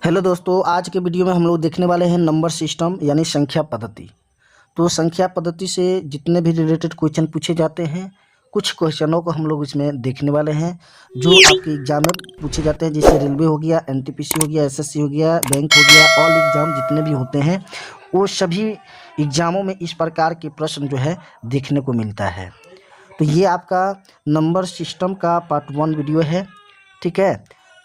Hello दोस्तों, आज के वीडियो में हम लोग देखने वाले हैं नंबर सिस्टम यानी संख्या पद्धति। तो संख्या पद्धति से जितने भी रिलेटेड क्वेश्चन पूछे जाते हैं, कुछ क्वेश्चनों को हम लोग इसमें देखने वाले हैं जो आपके एग्जाम में पूछे जाते हैं। जैसे रेलवे हो गया, एनटीपीसी हो गया, एसएससी हो गया, बैंक हो गया, ऑल एग्ज़ाम जितने भी होते हैं वो सभी एग्ज़ामों में इस प्रकार के प्रश्न जो है देखने को मिलता है। तो ये आपका नंबर सिस्टम का पार्ट 1 वीडियो है, ठीक है।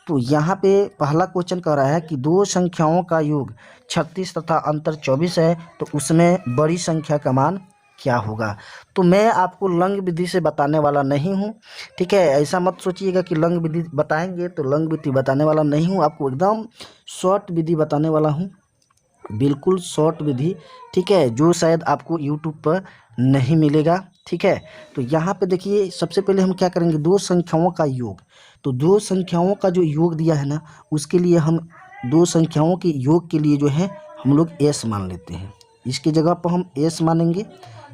तो यहाँ पे पहला क्वेश्चन कह रहा है कि दो संख्याओं का योग 36 तथा अंतर 24 है, तो उसमें बड़ी संख्या का मान क्या होगा। तो मैं आपको लंग विधि से बताने वाला नहीं हूँ, ठीक है। ऐसा मत सोचिएगा कि लंग विधि बताएंगे, तो लंग विधि बताने वाला नहीं हूँ, आपको एकदम शॉर्ट विधि बताने वाला हूँ, बिल्कुल शॉर्ट विधि, ठीक है, जो शायद आपको यूट्यूब पर नहीं मिलेगा, ठीक है। तो यहाँ पे देखिए, सबसे पहले हम क्या करेंगे, दो संख्याओं का योग। तो दो संख्याओं का जो योग दिया है ना, उसके लिए हम दो संख्याओं के योग के लिए जो है हम लोग एस मान लेते हैं, इसकी जगह पर हम एस मानेंगे,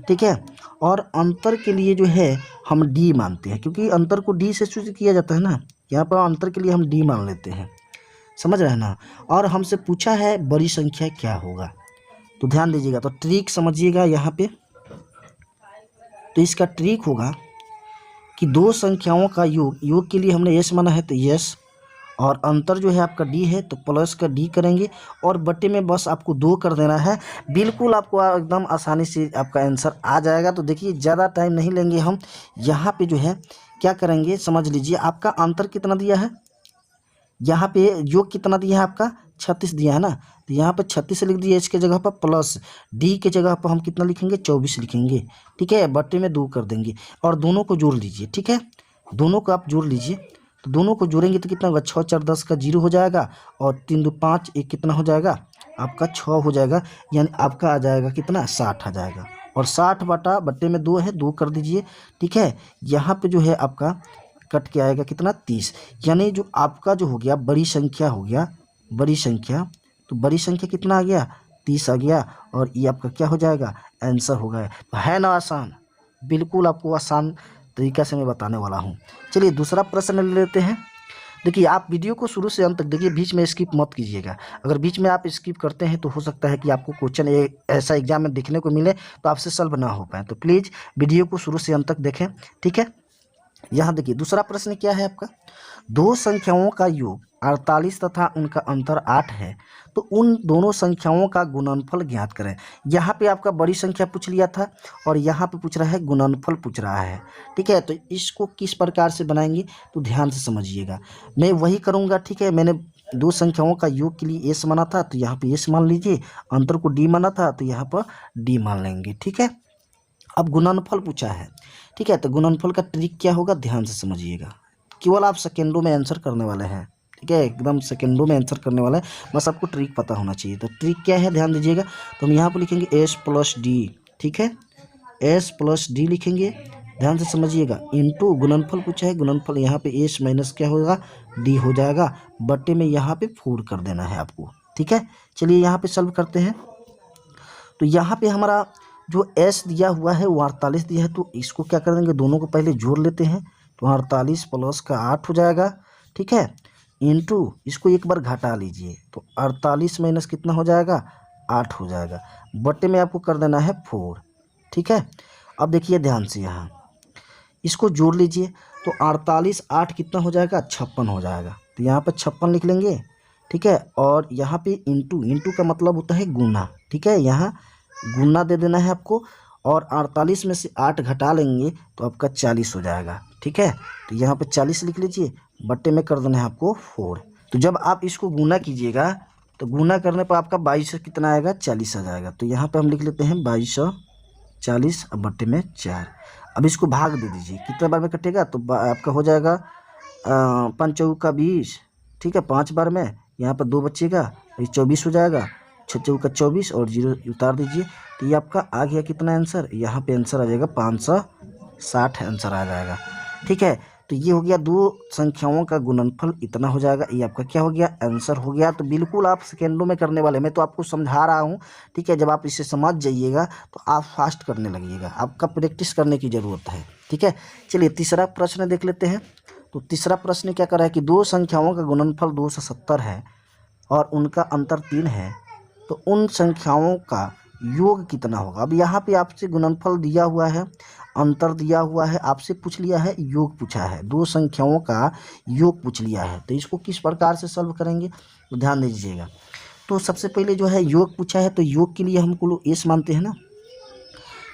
ठीक है। और अंतर के लिए जो है हम डी मानते हैं, क्योंकि अंतर को डी से सूचित किया जाता है ना, यहाँ पर अंतर के लिए हम डी मान लेते हैं, समझ रहे हैं ना। और हमसे पूछा है बड़ी संख्या क्या होगा, तो ध्यान दीजिएगा, तो ट्रिक समझिएगा यहाँ पे। तो इसका ट्रिक होगा कि दो संख्याओं का योग के लिए हमने यस माना है तो यस, और अंतर जो है आपका डी है तो प्लस का डी करेंगे, और बटे में बस आपको 2 कर देना है। बिल्कुल आपको एकदम आसानी से आपका आंसर आ जाएगा। तो देखिए, ज़्यादा टाइम नहीं लेंगे हम, यहाँ पे जो है क्या करेंगे समझ लीजिए। आपका अंतर कितना दिया है, यहाँ पे योग कितना दिया है आपका 36 दिया है ना, तो यहाँ पर 36 लिख दिया, इसके जगह पर प्लस डी के जगह पर हम कितना लिखेंगे 24 लिखेंगे, ठीक है। बटे में 2 कर देंगे और दोनों को जोड़ लीजिए, ठीक है। दोनों को आप जोड़ लीजिए, तो दोनों को जोड़ेंगे तो कितना होगा 6 4 10 का 0 हो जाएगा, और 3 2 5 एक कितना हो जाएगा आपका 6 हो जाएगा, यानी आपका आ जाएगा कितना 60 आ जाएगा। और 60 बटा बटे में 2 है, 2 कर दीजिए, ठीक है। यहाँ पे जो है आपका कट के आएगा कितना 30, यानी जो आपका जो हो गया बड़ी संख्या हो गया, बड़ी संख्या, तो बड़ी संख्या कितना आ गया 30 आ गया, और ये आपका क्या हो जाएगा आंसर हो गया। तो है ना आसान, बिल्कुल आपको आसान तरीका से मैं बताने वाला हूँ। चलिए दूसरा प्रश्न ले लेते हैं। देखिए, आप वीडियो को शुरू से अंत तक देखिए, बीच में स्किप मत कीजिएगा। अगर बीच में आप स्किप करते हैं तो हो सकता है कि आपको क्वेश्चन ऐसा एग्जाम में देखने को मिले तो आपसे सॉल्व ना हो पाए। तो प्लीज़ वीडियो को शुरू से अंत तक देखें, ठीक है। यहाँ देखिए, दूसरा प्रश्न क्या है आपका, दो संख्याओं का योग 48 तथा उनका अंतर 8 है, तो उन दोनों संख्याओं का गुणनफल ज्ञात करें। यहाँ पे आपका बड़ी संख्या पूछ लिया था, और यहाँ पे पूछ रहा है गुणनफल पूछ रहा है, ठीक है। तो इसको किस प्रकार से बनाएंगे तो ध्यान से समझिएगा, मैं वही करूँगा, ठीक है। मैंने दो संख्याओं का योग के लिए एस माना था, तो यहाँ पे एस मान लीजिए, अंतर को डी माना था तो यहाँ पर डी मान लेंगे, ठीक है। अब गुणनफल पूछा है, ठीक है। तो गुणनफल का ट्रिक क्या होगा ध्यान से समझिएगा, केवल आप सेकेंडों में आंसर करने वाले हैं, ठीक है, एकदम सेकेंडों में आंसर करने वाला है, बस आपको ट्रिक पता होना चाहिए। तो ट्रिक क्या है ध्यान दीजिएगा, तो हम यहाँ पर लिखेंगे एस प्लस डी, ठीक है, एस प्लस डी लिखेंगे, ध्यान से समझिएगा, इनटू गुणनफल पूछा है, गुणनफल यहाँ पे एस माइनस क्या होगा डी हो जाएगा, बटे में यहाँ पे 4 कर देना है आपको, ठीक है। चलिए यहाँ पे सॉल्व करते हैं। तो यहाँ पे हमारा जो एस दिया हुआ है वो 48 दिया है, तो इसको क्या कर देंगे, दोनों को पहले जोड़ लेते हैं, तो 48 प्लस का 8 हो जाएगा, ठीक है, इनटू इसको एक बार घटा लीजिए, तो 48 माइनस कितना हो जाएगा 8 हो जाएगा, बटे में आपको कर देना है 4, ठीक है। अब देखिए ध्यान से, यहाँ इसको जोड़ लीजिए, तो 48 8 कितना हो जाएगा 56 हो जाएगा, तो यहाँ पर 56 लिख लेंगे, ठीक है। और यहाँ पे इंटू, इंटू का मतलब होता है गुना, ठीक है, यहाँ गुना दे देना है आपको, और 48 में से 8 घटा लेंगे तो आपका 40 हो जाएगा, ठीक है। तो यहाँ पे 40 लिख लीजिए, बट्टे में कर देना है आपको 4। तो जब आप इसको गुना कीजिएगा तो गुना करने पर आपका 22 कितना आएगा 40 आ जाएगा, तो यहाँ पे हम लिख लेते हैं 2240 और बट्टे में 4। अब इसको भाग दे दीजिए, कितने बार में कटेगा, तो आपका हो जाएगा 5 चौका 20, ठीक है, 5 बार में, यहाँ पर 2 बचेगा, ये 24 हो जाएगा, 6 चौका 24 और 0 उतार दीजिए, तो ये आपका आ गया कितना आंसर, यहाँ पे आंसर आ जाएगा 560 आंसर आ जाएगा, ठीक है। तो ये हो गया दो संख्याओं का गुणनफल, इतना हो जाएगा, ये आपका क्या हो गया आंसर हो गया। तो बिल्कुल आप सेकेंडों में करने वाले, मैं तो आपको समझा रहा हूँ, ठीक है। जब आप इसे समझ जाइएगा तो आप फास्ट करने लगिएगा, आपका प्रैक्टिस करने की ज़रूरत है, ठीक है। चलिए तीसरा प्रश्न देख लेते हैं। तो तीसरा प्रश्न क्या कर रहा है कि दो संख्याओं का गुणनफल 270 है, और उनका अंतर 3 है, तो उन संख्याओं का योग कितना होगा। अब यहाँ पे आपसे गुणनफल दिया हुआ है, अंतर दिया हुआ है, आपसे पूछ लिया है योग पूछा है, दो संख्याओं का योग पूछ लिया है, तो इसको किस प्रकार से सॉल्व करेंगे तो ध्यान दीजिएगा। तो सबसे पहले जो है योग पूछा है, तो योग के लिए हमको लोग एस मानते हैं ना,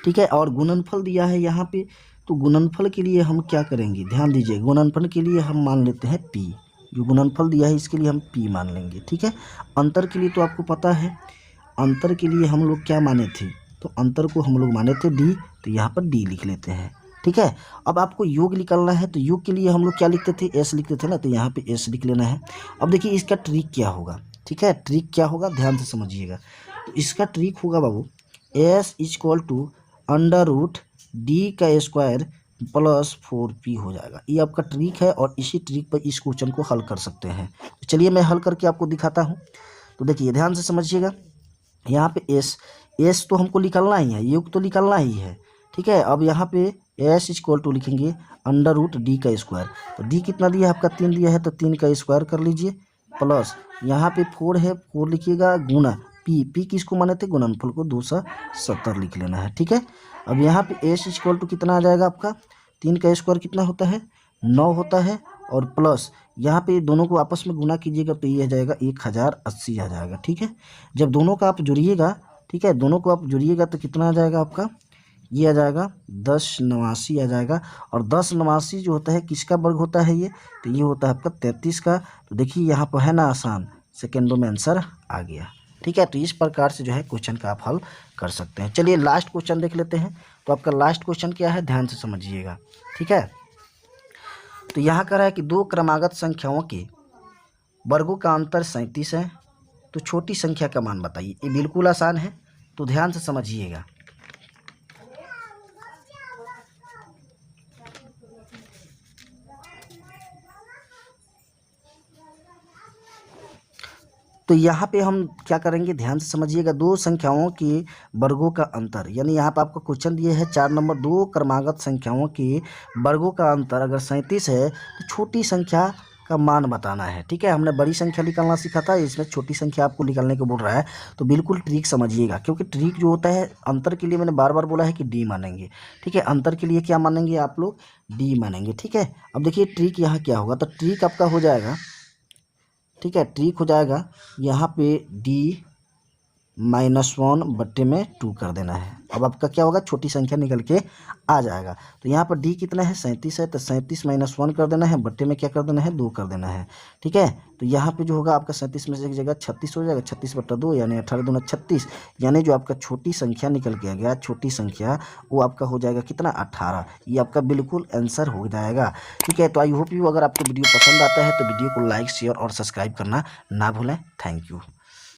ठीक है। और गुणनफल दिया है यहाँ पे, तो गुणनफल के लिए हम क्या करेंगे, ध्यान दीजिए, गुणनफल के लिए हम मान लेते हैं पी, जो गुणनफल दिया है इसके लिए हम पी मान लेंगे, ठीक है। अंतर के लिए तो आपको पता है, अंतर के लिए हम लोग क्या माने थे, तो अंतर को हम लोग माने थे डी, तो यहाँ पर डी लिख लेते हैं, ठीक है। अब आपको योग निकालना है, तो योग के लिए हम लोग क्या लिखते थे, एस लिखते थे ना, तो यहाँ पे एस लिख लेना है। अब देखिए इसका ट्रिक क्या होगा, ठीक है, ट्रिक क्या होगा ध्यान से समझिएगा। तो इसका ट्रिक होगा बाबू, S equal to under root D का स्क्वायर प्लस 4p हो जाएगा। ये आपका ट्रिक है और इसी ट्रिक पर इस क्वेश्चन को हल कर सकते हैं। तो चलिए मैं हल करके आपको दिखाता हूँ। तो देखिए ध्यान से समझिएगा, यहाँ पे एस तो हमको निकालना ही है, योग तो निकालना ही है, ठीक है। अब यहाँ पे एस इक्वल टू लिखेंगे अंडर रूट डी का स्क्वायर, तो डी कितना दिया है आपका 3 दिया है, तो 3 का स्क्वायर कर लीजिए, प्लस यहाँ पे 4 है, 4 लिखिएगा, गुना पी किसको माने थे, गुणनफल को 270 लिख लेना है, ठीक है। अब यहाँ पे एस इक्वल टू कितना आ जाएगा आपका, 3 का स्क्वायर कितना होता है 9 होता है, और प्लस यहाँ पे दोनों को आपस में गुना कीजिएगा तो ये आ जाएगा 1080 आ जाएगा, ठीक है। जब दोनों का आप जुड़िएगा, ठीक है, दोनों को आप जुड़िएगा तो कितना आ जाएगा आपका, ये आ जाएगा 1089 आ जाएगा। और 1089 जो होता है किसका वर्ग होता है ये, तो ये होता है आपका 33 का। तो देखिए यहाँ पर है ना आसान, सेकेंडों में आंसर आ गया, ठीक है। तो इस प्रकार से जो है क्वेश्चन का आप हल कर सकते हैं। चलिए लास्ट क्वेश्चन देख लेते हैं। तो आपका लास्ट क्वेश्चन क्या है, ध्यान से समझिएगा, ठीक है। तो यहाँ कह रहा है कि दो क्रमागत संख्याओं के वर्गों का अंतर 37 है, तो छोटी संख्या का मान बताइए। ये बिल्कुल आसान है, तो ध्यान से समझिएगा। तो यहाँ पे हम क्या करेंगे, ध्यान से समझिएगा, दो संख्याओं के वर्गों का अंतर, यानी यहाँ पे आपको क्वेश्चन दिए है 4 नंबर, दो क्रमागत संख्याओं के वर्गों का अंतर अगर 37 है तो छोटी संख्या का मान बताना है, ठीक है। हमने बड़ी संख्या निकालना सीखा था, इसमें छोटी संख्या आपको निकालने को बोल रहा है, तो बिल्कुल ट्रिक समझिएगा, क्योंकि ट्रिक जो होता है अंतर के लिए मैंने बार बार बोला है कि डी मानेंगे, ठीक है। अंतर के लिए क्या मानेंगे आप लोग, डी मानेंगे, ठीक है। अब देखिए ट्रिक यहाँ क्या होगा, तो ट्रिक आपका हो जाएगा, ठीक है, ट्रिक हो जाएगा यहाँ पे D-1/2 कर देना है। अब आपका क्या होगा, छोटी संख्या निकल के आ जाएगा। तो यहाँ पर D कितना है 37 है, तो 37 - 1 कर देना है, बट्टे में क्या कर देना है 2 कर देना है, ठीक है। तो यहाँ पे जो होगा आपका 37 में से एक जगह 36 हो जाएगा, 36/2 यानी 18 दूना 36, यानी जो आपका छोटी संख्या निकल के आ गया, छोटी संख्या वो आपका हो जाएगा कितना 18। ये आपका बिल्कुल आंसर हो जाएगा, ठीक है। तो आई होप यू, अगर आपको वीडियो पसंद आता है तो वीडियो को लाइक शेयर और सब्सक्राइब करना ना भूलें। Thank you.